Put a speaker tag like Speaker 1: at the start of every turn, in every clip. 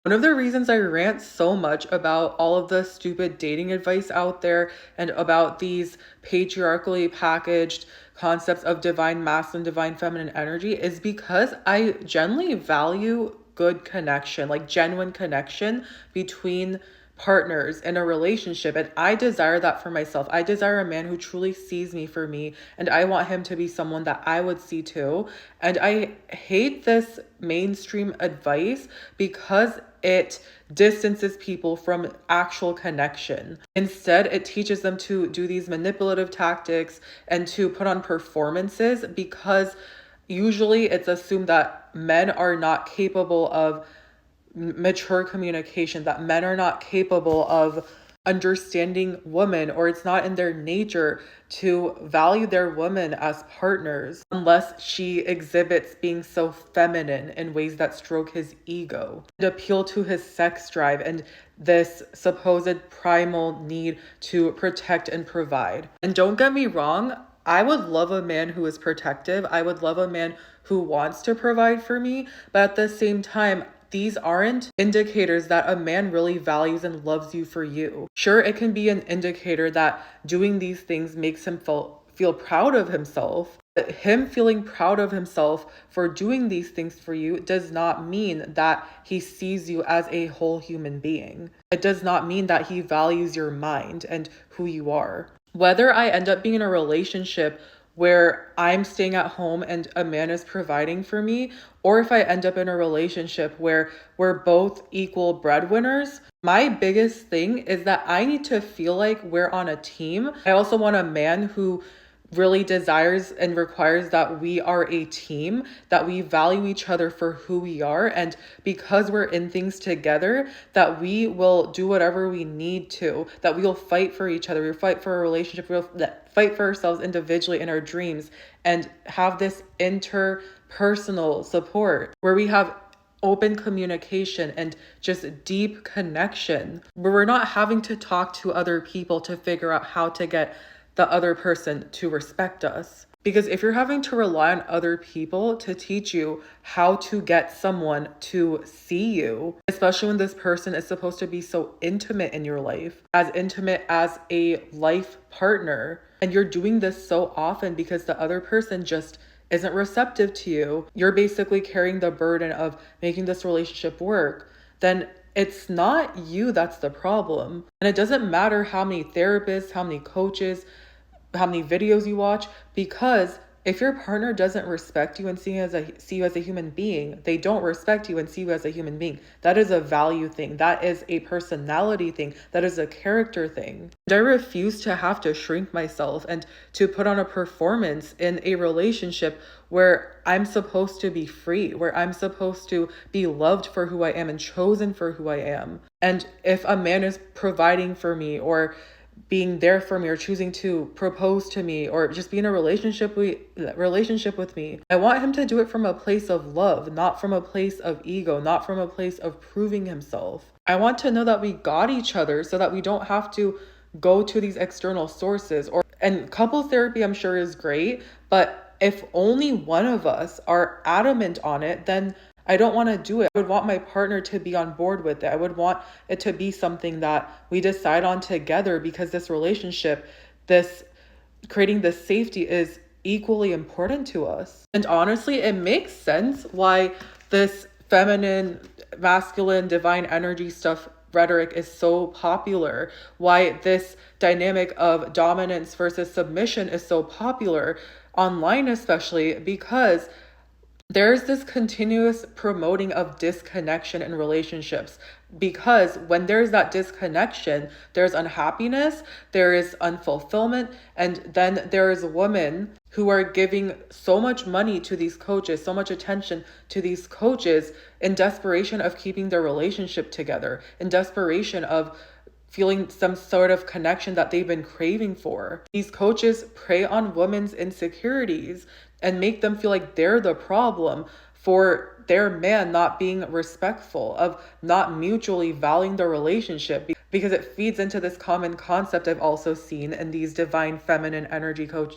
Speaker 1: One of the reasons I rant so much about all of the stupid dating advice out there and about these patriarchally packaged concepts of divine masculine, divine feminine energy is because I generally value good connection, like genuine connection between partners in a relationship. And I desire that for myself. I desire a man who truly sees me for me, and I want him to be someone that I would see too. And I hate this mainstream advice because it distances people from actual connection. Instead, it teaches them to do these manipulative tactics and to put on performances because usually it's assumed that men are not capable of mature communication, that men are not capable of understanding women, or it's not in their nature to value their woman as partners unless she exhibits being so feminine in ways that stroke his ego and appeal to his sex drive and this supposed primal need to protect and provide. And don't get me wrong, I would love a man who is protective. I would love a man who wants to provide for me, but at the same time, these aren't indicators that a man really values and loves you for you. Sure, it can be an indicator that doing these things makes him feel proud of himself. But him feeling proud of himself for doing these things for you does not mean that he sees you as a whole human being. It does not mean that he values your mind and who you are. Whether I end up being in a relationship where I'm staying at home and a man is providing for me, or if I end up in a relationship where we're both equal breadwinners, my biggest thing is that I need to feel like we're on a team. I also want a man who really desires and requires that we are a team, that we value each other for who we are, and because we're in things together, that we will do whatever we need to, that we will fight for each other, we'll fight for a relationship, we'll fight for ourselves individually in our dreams, and have this interpersonal support where we have open communication and just deep connection, where we're not having to talk to other people to figure out how to get the other person to respect us. Because if you're having to rely on other people to teach you how to get someone to see you, especially when this person is supposed to be so intimate in your life, as intimate as a life partner, and you're doing this so often because the other person just isn't receptive to you, you're basically carrying the burden of making this relationship work, then it's not you that's the problem. And it doesn't matter how many therapists, how many coaches, how many videos you watch, because if your partner doesn't respect you and see you as a human being, they don't respect you and see you as a human being. That is a value thing. That is a personality thing. That is a character thing. And I refuse to have to shrink myself and to put on a performance in a relationship where I'm supposed to be free, where I'm supposed to be loved for who I am and chosen for who I am. And if a man is providing for me or being there for me or choosing to propose to me or just be in a relationship with me, I want him to do it from a place of love, not from a place of ego, not from a place of proving himself. I want to know that we got each other so that we don't have to go to these external sources. And couples therapy, I'm sure, is great, but if only one of us are adamant on it, then I don't want to do it. I would want my partner to be on board with it. I would want it to be something that we decide on together, because this relationship, this creating this safety is equally important to us. And honestly, it makes sense why this feminine, masculine, divine energy stuff rhetoric is so popular, why this dynamic of dominance versus submission is so popular online, especially because there's this continuous promoting of disconnection in relationships, because when there's that disconnection, there's unhappiness, there is unfulfillment, and then there is women who are giving so much money to these coaches, so much attention to these coaches in desperation of keeping their relationship together, in desperation of feeling some sort of connection that they've been craving for. These coaches prey on women's insecurities and make them feel like they're the problem for their man not being respectful, of not mutually valuing the relationship, because it feeds into this common concept I've also seen in these divine feminine energy coach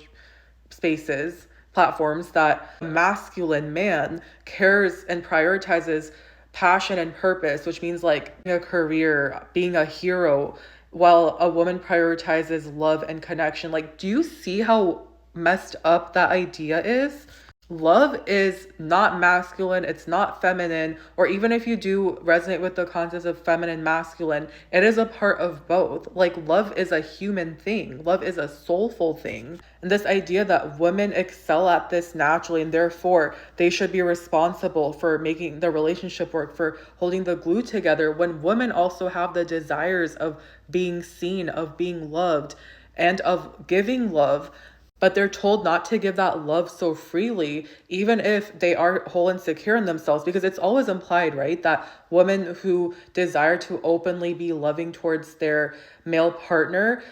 Speaker 1: spaces, platforms, that masculine man cares and prioritizes passion and purpose, which means like a career, being a hero, while a woman prioritizes love and connection. Like, do you see how messed up that idea is? Love is not masculine, it's not feminine, or even if you do resonate with the concepts of feminine, masculine, it is a part of both. Like, love is a human thing, love is a soulful thing. And this idea that women excel at this naturally and therefore they should be responsible for making the relationship work, for holding the glue together, when women also have the desires of being seen, of being loved, and of giving love, but they're told not to give that love so freely, even if they are whole and secure in themselves, because it's always implied, right, that women who desire to openly be loving towards their male partner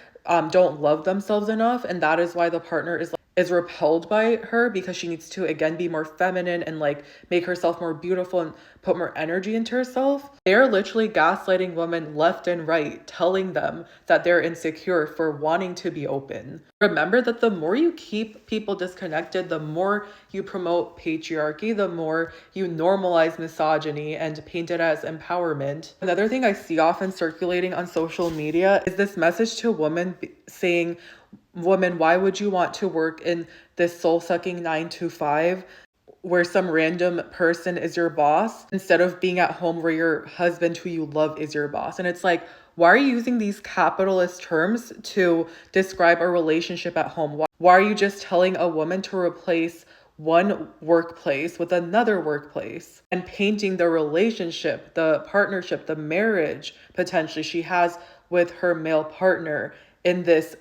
Speaker 1: don't love themselves enough, and that is why the partner is repelled by her, because she needs to again be more feminine and like make herself more beautiful and put more energy into herself. They're literally gaslighting women left and right, telling them that they're insecure for wanting to be open. Remember that the more you keep people disconnected, the more you promote patriarchy, the more you normalize misogyny and paint it as empowerment. Another thing I see often circulating on social media is this message to women saying, woman, why would you want to work in this soul-sucking 9 to 5 where some random person is your boss instead of being at home where your husband who you love is your boss? And it's like, why are you using these capitalist terms to describe a relationship at home? Why are you just telling a woman to replace one workplace with another workplace and painting the relationship, the partnership, the marriage potentially she has with her male partner in this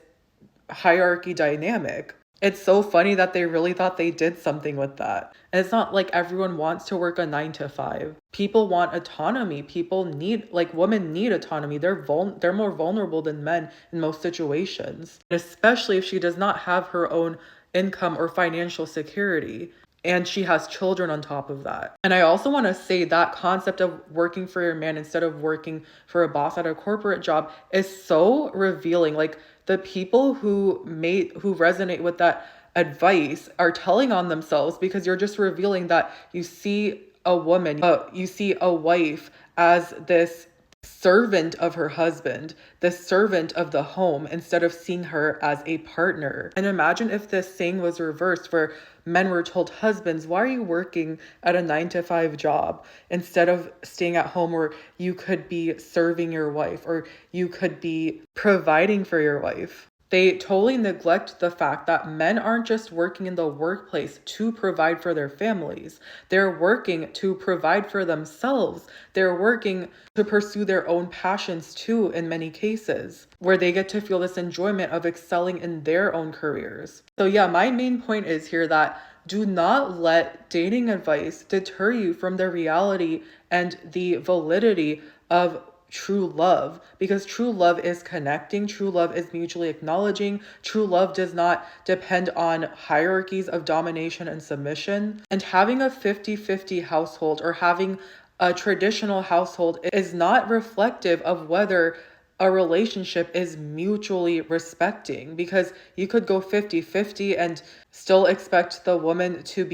Speaker 1: hierarchy dynamic? It's so funny that they really thought they did something with that. And it's not like everyone wants to work a 9 to 5. People want autonomy. People need, like, women need autonomy. They're more vulnerable than men in most situations, and especially if she does not have her own income or financial security, and she has children on top of that. And I also want to say that concept of working for your man instead of working for a boss at a corporate job is so revealing. Like, the people who resonate with that advice are telling on themselves, because you're just revealing that you see a woman, you see a wife as this servant of her husband, the servant of the home, instead of seeing her as a partner. And imagine if this saying was reversed, where men were told, husbands, why are you working at a 9 to 5 job instead of staying at home where you could be serving your wife or you could be providing for your wife? They totally neglect the fact that men aren't just working in the workplace to provide for their families. They're working to provide for themselves. They're working to pursue their own passions too, in many cases, where they get to feel this enjoyment of excelling in their own careers. So yeah, my main point is here that do not let dating advice deter you from the reality and the validity of true love, because true love is connecting, true love is mutually acknowledging, true love does not depend on hierarchies of domination and submission. And having a 50-50 household or having a traditional household is not reflective of whether a relationship is mutually respecting, because you could go 50-50 and still expect the woman to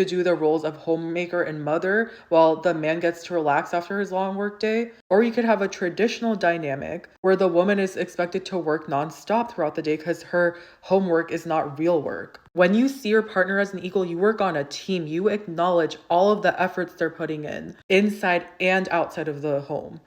Speaker 1: do the roles of homemaker and mother while the man gets to relax after his long work day. Or you could have a traditional dynamic where the woman is expected to work nonstop throughout the day because her homework is not real work. When you see your partner as an equal, you work on a team, you acknowledge all of the efforts they're putting in inside and outside of the home.